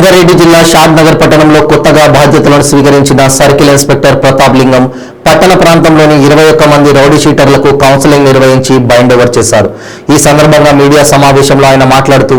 రంగారెడ్డి జిల్లా షాద్నగర్ పట్టణంలో కొత్తగా బాధ్యతలను స్వీకరించిన సర్కిల్ ఇన్స్పెక్టర్ ప్రతాప్ లింగం పట్టణ ప్రాంతంలోని 21 మంది రౌడీ షీటర్లకు కౌన్సిలింగ్ నిర్వహించి బైండ్ ఓవర్ చేశారు. ఈ సందర్భంగా మీడియా సమావేశంలో ఆయన మాట్లాడుతూ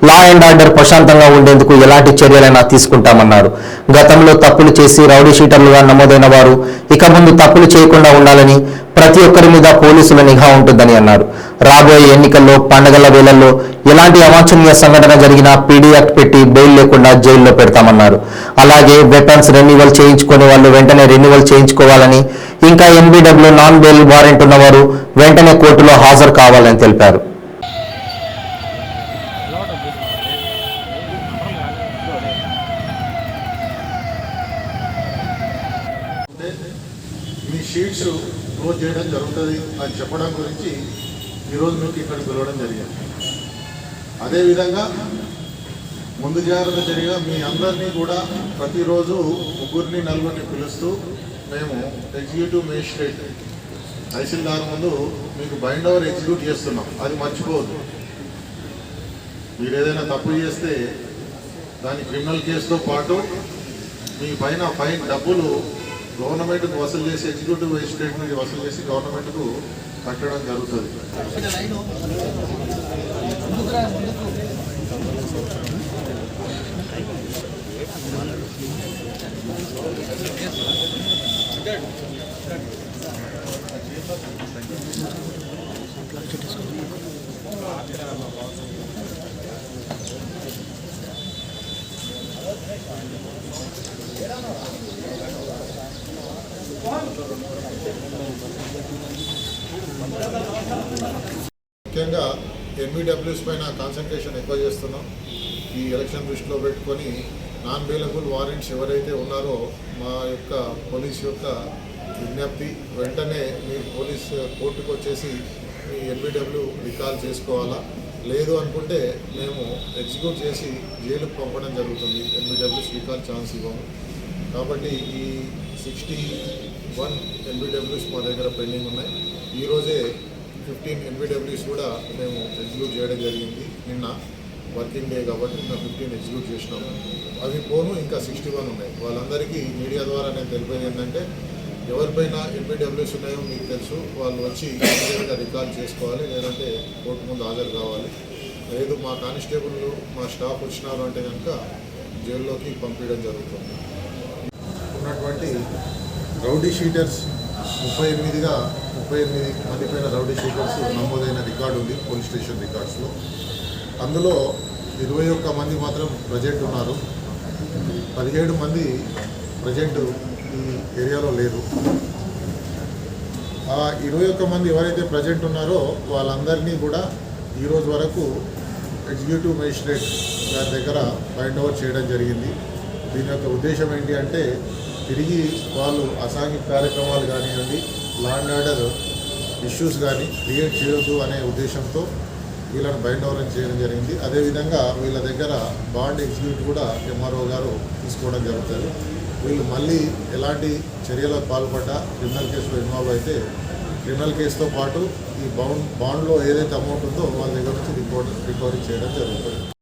లా అండ్ ఆర్డర్ ప్రశాంతంగా ఉండేందుకు ఎలాంటి చర్యలైనా తీసుకుంటామన్నారు. గతంలో తప్పులు చేసి రౌడీ షీటర్లుగా నమోదైన వారు ఇక ముందు తప్పులు చేయకుండా ఉండాలని, ప్రతి ఒక్కరి మీద పోలీసుల నిఘా ఉంటుందని అన్నారు. రాబోయే ఎన్నికల్లో పండగల వేళల్లో ఎలాంటి అవాంఛనీయ సంఘటన జరిగినా పీడీ యాక్ట్ పెట్టి బెయిల్ లేకుండా జైల్లో పెడతామన్నారు. అలాగే వెపన్స్ రెన్యువల్ చేయించుకునే వాళ్ళు వెంటనే రెన్యువల్ చేయించుకోవాలని, ఇంకా ఎన్బిడబ్ల్యూ నాన్ బెయిల్ వారెంట్ ఉన్నవారు వెంటనే కోర్టులో హాజరు కావాలని తెలిపారు. మీ షీట్స్ క్లోజ్ చేయడం జరుగుతుంది అని చెప్పడం గురించి ఈరోజు మీకు ఇక్కడ పిలవడం జరిగింది. అదేవిధంగా ముందు జాగ్రత్త చర్యగా మీ అందరినీ కూడా ప్రతిరోజు 3-4 పిలుస్తూ మేము ఎగ్జిక్యూటివ్ మేజిస్ట్రేట్ తహసీల్దార్ ముందు మీకు బైండ్ ఓవర్ ఎగ్జిక్యూట్ చేస్తున్నాం. అది మర్చిపోవద్దు. మీరు ఏదైనా తప్పు చేస్తే దాని క్రిమినల్ కేసుతో పాటు మీ పైన ఫైన్ డబ్బులు గవర్నమెంట్కు వసూలు చేసి ఎగ్జిక్యూటివ్ మేజిస్ట్రేట్ నుంచి వసూలు చేసి గవర్నమెంట్కు కట్టడం జరుగుతుంది. ముఖ్యంగా ఎన్బిడబ్ల్యూస్ పైన కాన్సన్ట్రేషన్ ఎక్కువ చేస్తున్నాం. ఈ ఎలక్షన్ దృష్టిలో పెట్టుకొని నాన్ బెయిలబుల్ వారెంట్స్ ఎవరైతే ఉన్నారో మా యొక్క పోలీస్ యొక్క విజ్ఞప్తి, వెంటనే మీరు పోలీస్ కోర్టుకు వచ్చేసి మీ ఎన్బిడబ్ల్యూ రికాల్ చేసుకోవాలా. లేదు అనుకుంటే మేము ఎగ్జిక్యూట్ చేసి జైలుకు పంపడం జరుగుతుంది. ఎన్బిడబ్ల్యూస్ రికాల్ ఛాన్స్ ఇవ్వము. కాబట్టి ఈ 61 ఎన్బిడబ్ల్యూస్ మా దగ్గర పెండింగ్ ఉన్నాయి. ఈరోజే 15 ఎన్బిడబ్ల్యూస్ కూడా మేము ఎగ్జిక్యూట్ చేయడం జరిగింది. నిన్న వర్కింగ్ డే కాబట్టి ఇంకా 15 ఎగ్జిక్యూట్ చేసినాము. అవి పోను ఇంకా 61 ఉన్నాయి. వాళ్ళందరికీ మీడియా ద్వారా నేను తెలిపేది ఏంటంటే, ఎవరిపైన ఎన్బిడబ్ల్యూస్ ఉన్నాయో మీకు తెలుసు, వాళ్ళు వచ్చి ఇమీడియట్గా రికాల్ చేసుకోవాలి, లేదంటే కోర్టు ముందు హాజరు కావాలి. లేదు మా కానిస్టేబుల్ మా స్టాఫ్ వచ్చినారు అంటే కనుక జైల్లోకి పంపించడం జరుగుతుంది. ఉన్నటువంటి రౌడీ షీటర్స్ 38 మంది పైన రౌడీ షీటర్స్ నమోదైన రికార్డు ఉంది పోలీస్ స్టేషన్ రికార్డ్స్లో. అందులో 21 మంది మాత్రం ప్రజెంట్ ఉన్నారు. 17 మంది ప్రజెంట్ ఈ ఏరియాలో లేరు. ఆ 21 మంది ఎవరైతే ప్రజెంట్ ఉన్నారో వాళ్ళందరినీ కూడా ఈరోజు వరకు ఎగ్జిక్యూటివ్ మేజిస్ట్రేట్ గారి దగ్గర బైండ్ ఓవర్ చేయడం జరిగింది. దీని యొక్క ఉద్దేశం ఏంటి అంటే, తిరిగి వాళ్ళు అసాంఘిక కార్యక్రమాలు కానివ్వండి, లా అండ్ ఆర్డర్ ఇష్యూస్ కానీ క్రియేట్ చేయొద్దు అనే ఉద్దేశంతో వీళ్ళని బైండ్ ఓవర్ చేయడం జరిగింది. అదేవిధంగా వీళ్ళ దగ్గర బాండ్ ఎగ్జిక్యూట్ కూడా ఎంఆర్ఓ గారు తీసుకోవడం జరుగుతుంది. వీళ్ళు మళ్ళీ ఎలాంటి చర్యలకు పాల్పడ్డా క్రిమినల్ కేసులో ఇన్వాల్వ్ అయితే క్రిమినల్ కేసుతో పాటు ఈ బాండ్లో ఏదైతే అమౌంట్ ఉందో వాళ్ళ దగ్గర నుంచి రికవరీ చేయడం జరుగుతుంది.